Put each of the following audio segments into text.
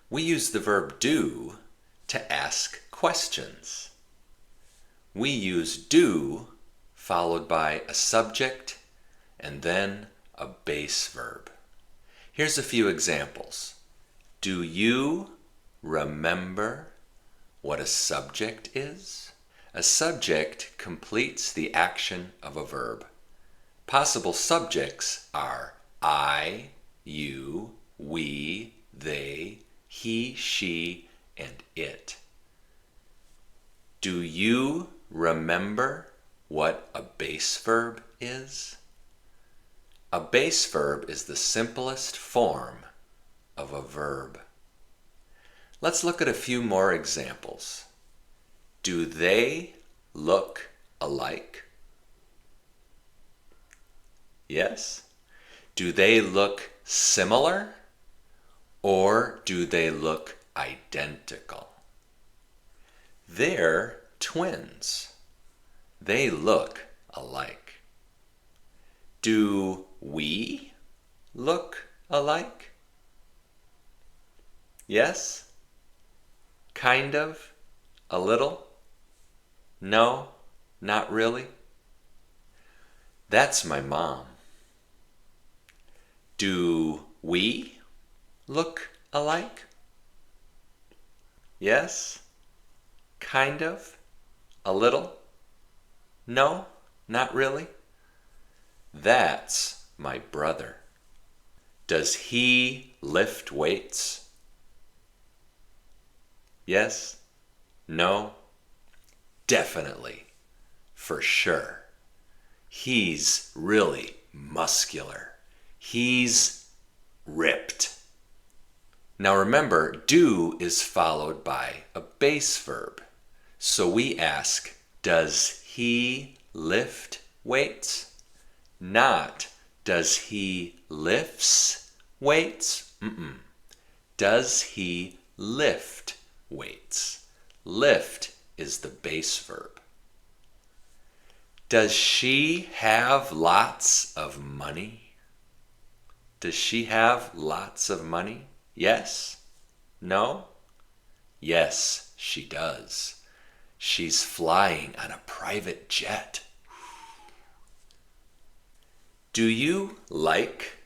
We use the verb do to ask questions. We use do followed by a subject and then a base verb. Here's a few examples. Do you remember what a subject is? A subject completes the action of a verb. Possible subjects are I, you, we, they, he, she, and it. Do you remember what a base verb is? A base verb is the simplest form of a verb. Let's look at a few more examples. Do they look alike? Yes? Do they look similar? Or do they look identical? They're twins. They look alike. Do we look alike? Yes? Kind of? A little? No? Not really? That's my mom. Do we look alike? Yes? Kind of? A little? No? Not really? That's my brother. Does he lift weights? Yes? No? Definitely. For sure. He's really muscular. He's ripped. Now remember, do is followed by a base verb. So we ask, does he lift weights? Not, does he lifts weights? Does he lift weights? Lift is the base verb. Does she have lots of money? Does she have lots of money? Yes? No? Yes, she does. She's flying on a private jet. Do you like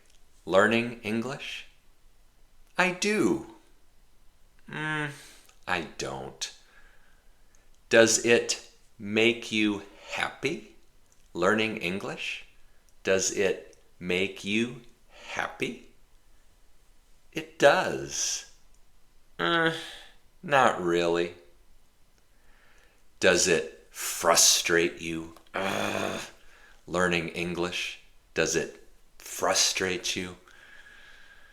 learning English? I do. I don't. Does it make you happy learning English? Does it make you happy? It does. Not really. Does it frustrate you learning English? Does it frustrate you?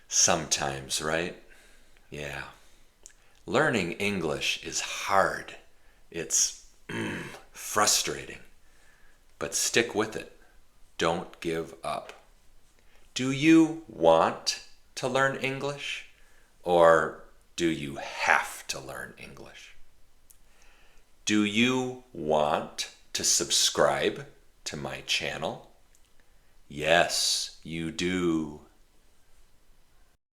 Sometimes, right? Yeah. Learning English is hard. It's frustrating. But stick with it. Don't give up. Do you want to learn English? Or do you have to learn English? Do you want to subscribe to my channel? Yes, you do.